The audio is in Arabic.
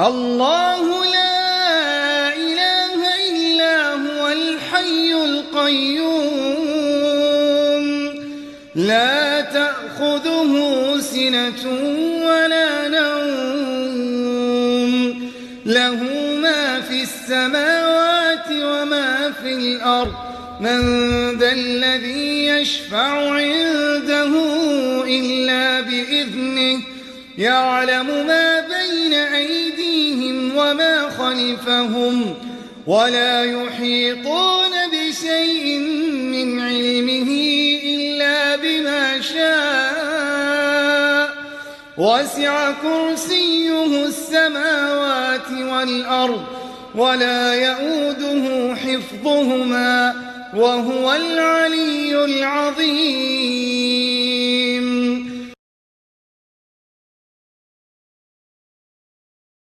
الله لا إله إلا هو الحي القيوم لا تأخذه سنة ولا نوم له ما في السماوات وما في الأرض من ذا الذي يشفع عنده إلا بإذنه يعلم ما بين أيديهم وما خلفهم ولا يحيطون بشيء من علمه إلا بما شاء وسع كرسيه السماوات والأرض ولا يؤوده حفظهما وهو العلي العظيم